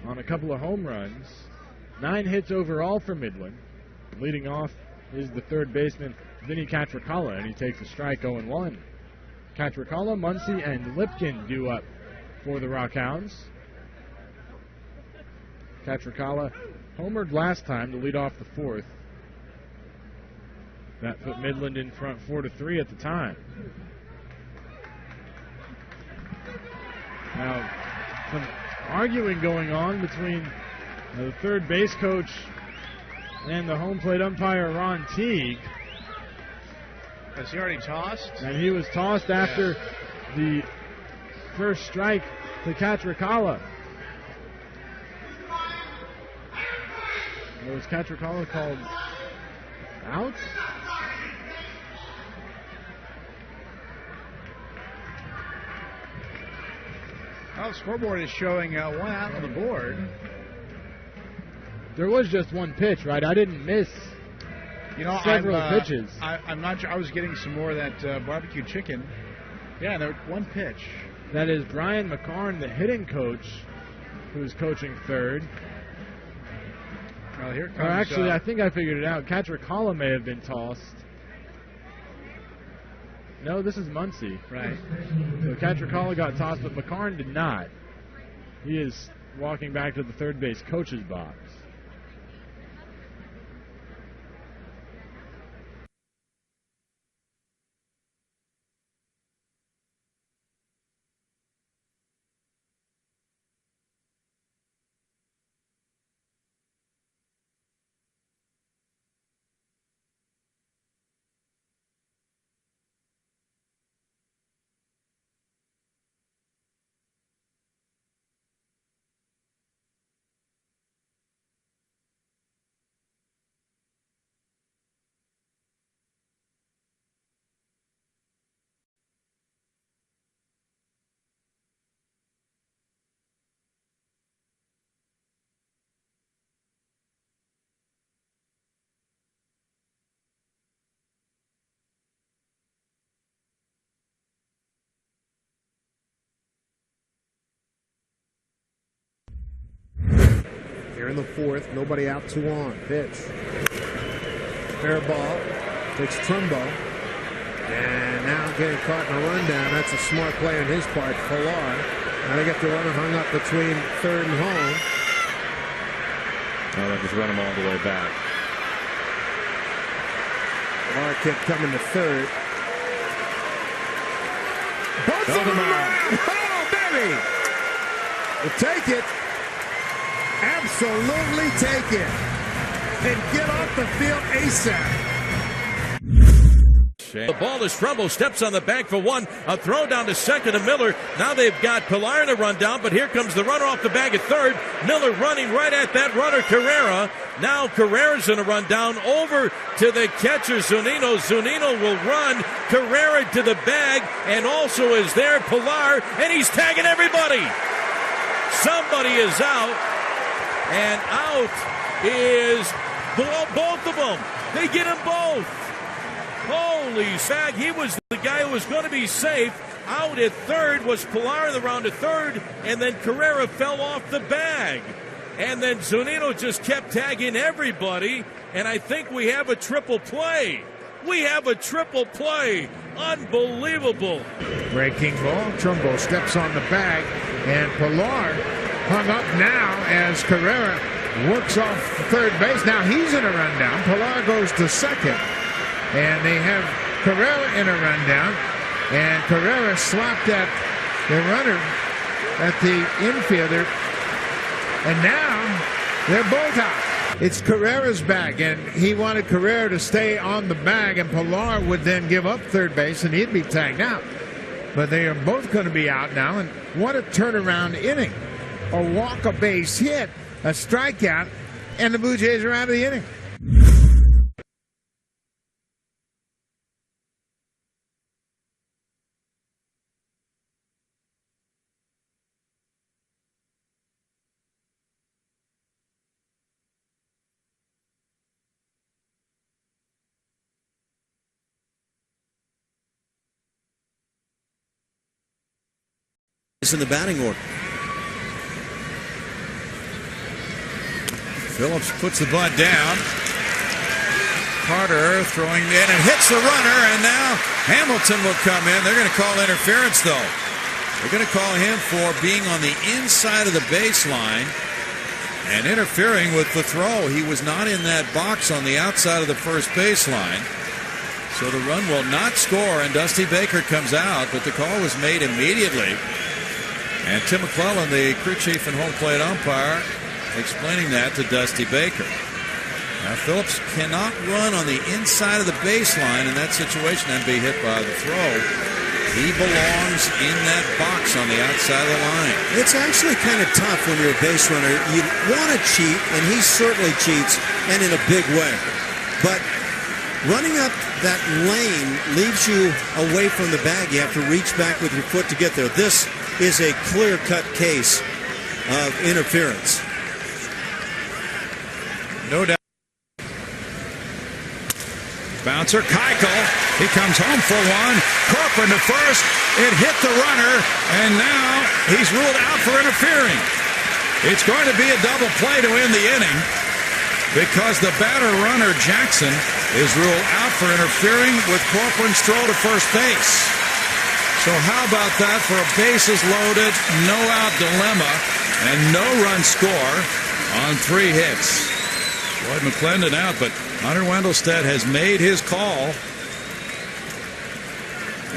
on a couple of home runs. 9 hits overall for Midland. Leading off is the third baseman, Vinny Catricala, and he takes a strike 0-1. Catricala, Muncie, and Lipkin due up for the Rockhounds. Catricala homered last time to lead off the fourth. That put Midland in front 4-3 at the time. Now, some arguing going on between the third base coach and the home plate umpire, Ron Teague. Was he already tossed? And he was tossed after the first strike to Catricala. Was Catricala called out? Well, the scoreboard is showing 1 out on the board. There was just one pitch, right? I didn't miss several pitches. I'm not sure. I was getting some more of that barbecue chicken. Yeah, there was one pitch. That is Brian McCarn, the hitting coach, who's coaching third. Well, here comes, actually, I think I figured it out. Catricala may have been tossed. No, this is Muncie. Right. So Catricala got tossed, but McCarn did not. He is walking back to the third base coach's box. Here in the fourth, nobody out, 2 on. Pitch. Fair ball. Takes Trumbo. And now getting caught in a rundown. That's a smart play on his part. Pilar. Now they get the runner hung up between third and home. Oh, they'll just run him all the way back. Pilar kept coming to third. Both of them around. Oh, baby! We'll take it. Absolutely take it. And get off the field ASAP. The ball is Trumbo, steps on the bag for one. A throw down to second to Miller. Now they've got Pilar in a run down, but here comes the runner off the bag at third. Miller running right at that runner, Carrera. Now Carrera's in a run down over to the catcher, Zunino. Zunino will run Carrera to the bag, and also is there Pilar, and he's tagging everybody. Somebody is out. And out is both of them. They get them both. Holy sag. He was the guy who was going to be safe. Out at third was Pilar in the round to third. And then Carrera fell off the bag. And then Zunino just kept tagging everybody. And I think we have a triple play. We have a triple play. Unbelievable. Breaking ball. Trumbo steps on the bag. And Pilar hung up now as Carrera works off third base. Now he's in a rundown. Pilar goes to second. And they have Carrera in a rundown. And Carrera slapped at the runner at the infielder. And now they're both out. It's Carrera's bag. And he wanted Carrera to stay on the bag. And Pilar would then give up third base and he'd be tagged out. But they are both going to be out now. And what a turnaround inning. A walk, a base hit, a strikeout, and the Blue Jays are out of the inning. In the batting order. Phillips puts the bunt down. Carter throwing in and hits the runner, and now Hamilton will come in. They're going to call interference, though. They're going to call him for being on the inside of the baseline and interfering with the throw. He was not in that box on the outside of the first baseline. So the run will not score, and Dusty Baker comes out, but the call was made immediately. And Tim McClellan, the crew chief and home plate umpire, explaining that to Dusty Baker. Now Phillips cannot run on the inside of the baseline in that situation and be hit by the throw. He belongs in that box on the outside of the line. It's actually kind of tough when you're a base runner. You want to cheat, and he certainly cheats, and in a big way. But running up that lane leaves you away from the bag. You have to reach back with your foot to get there. This is a clear-cut case of interference. No doubt. Bouncer, Keuchel. He comes home for one. Corcoran to first. It hit the runner, and now he's ruled out for interfering. It's going to be a double play to end the inning because the batter runner, Jackson, is ruled out for interfering with Corcoran's throw to first base. So how about that for a bases loaded, no-out dilemma, and no-run score on 3 hits? Floyd McClendon out, but Hunter Wendelstedt has made his call.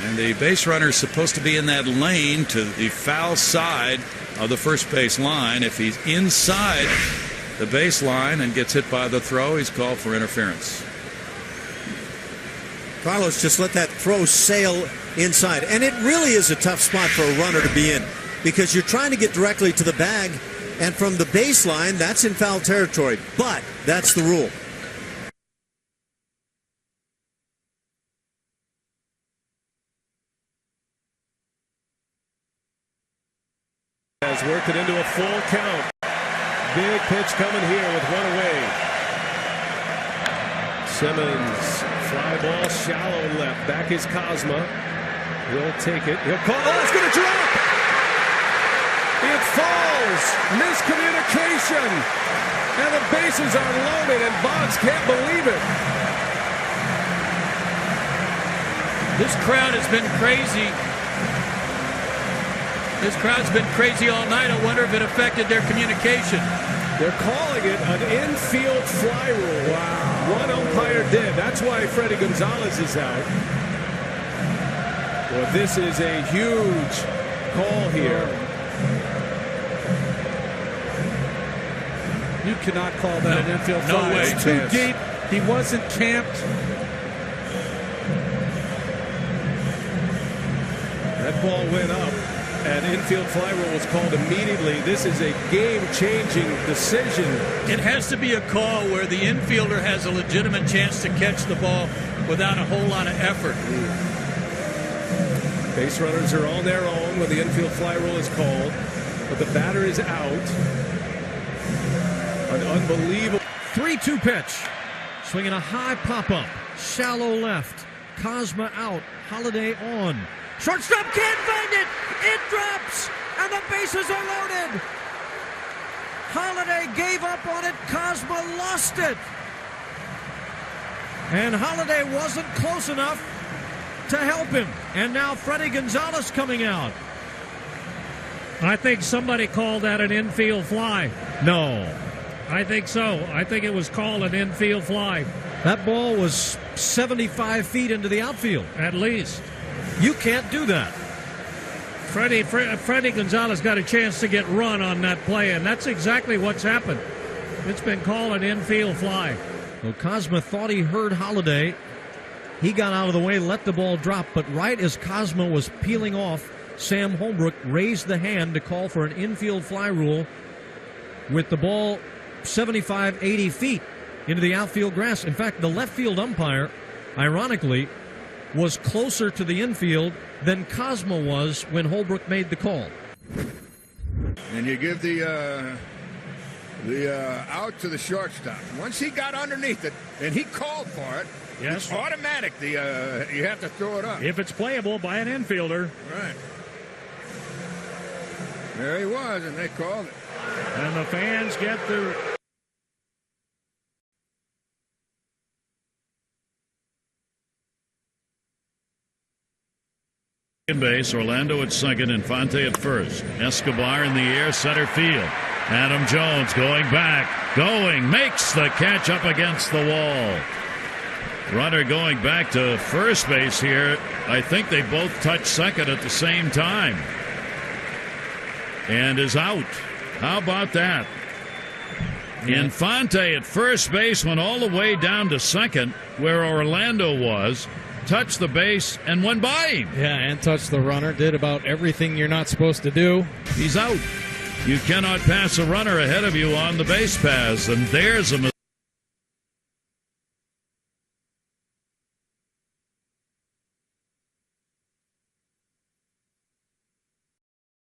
And the base runner is supposed to be in that lane to the foul side of the first base line. If he's inside the baseline and gets hit by the throw, he's called for interference. Carlos just let that throw sail inside. And it really is a tough spot for a runner to be in because you're trying to get directly to the bag, and from the baseline, that's in foul territory. But that's the rule. Has worked it into a full count. Big pitch coming here with one away. Simmons, fly ball, shallow left. Back is Kozma. He'll take it. He'll call. Oh, it's going to drop. It falls. Miscommunication. And the bases are loaded, and Boggs can't believe it. This crowd has been crazy. This crowd's been crazy all night. I wonder if it affected their communication. They're calling it an infield fly rule. Wow. One umpire did. That's why Freddie Gonzalez is out. Well, this is a huge call here. You cannot call that an infield fly. No way. It's too deep. He wasn't camped. That ball went up. And infield fly rule was called immediately. This is a game-changing decision. It has to be a call where the infielder has a legitimate chance to catch the ball without a whole lot of effort. Base runners are on their own when the infield fly rule is called, but the batter is out. An unbelievable 3-2 pitch. Swinging a high pop-up. Shallow left. Kozma out. Holiday on. Shortstop can't find it. It drops, and the bases are loaded. Holiday gave up on it. Kozma lost it. And Holiday wasn't close enough to help him. And now Freddie Gonzalez coming out. I think somebody called that an infield fly. No. I think so. I think it was called an infield fly. That ball was 75 feet into the outfield, at least. You can't do that. Freddie Gonzalez got a chance to get run on that play, and that's exactly what's happened. It's been called an infield fly. Well, Kozma thought he heard Holiday. He got out of the way, let the ball drop, but right as Kozma was peeling off, Sam Holbrook raised the hand to call for an infield fly rule with the ball 75, 80 feet into the outfield grass. In fact, the left field umpire, ironically, was closer to the infield than Kozma was when Holbrook made the call. And you give the out to the shortstop. Once he got underneath it and he called for it, yes, it's automatic. You have to throw it up. If it's playable by an infielder. Right. There he was, and they called it. And the fans get their Base, Orlando at second, Infante at first. Escobar in the air, center field. Adam Jones going back, makes the catch up against the wall. Runner going back to first base here. I think they both touch second at the same time. And is out. How about that? Infante at first base went all the way down to second, where Orlando was. Touched the base and went by him. Yeah, and touched the runner. Did about everything you're not supposed to do. He's out. You cannot pass a runner ahead of you on the base paths, and there's a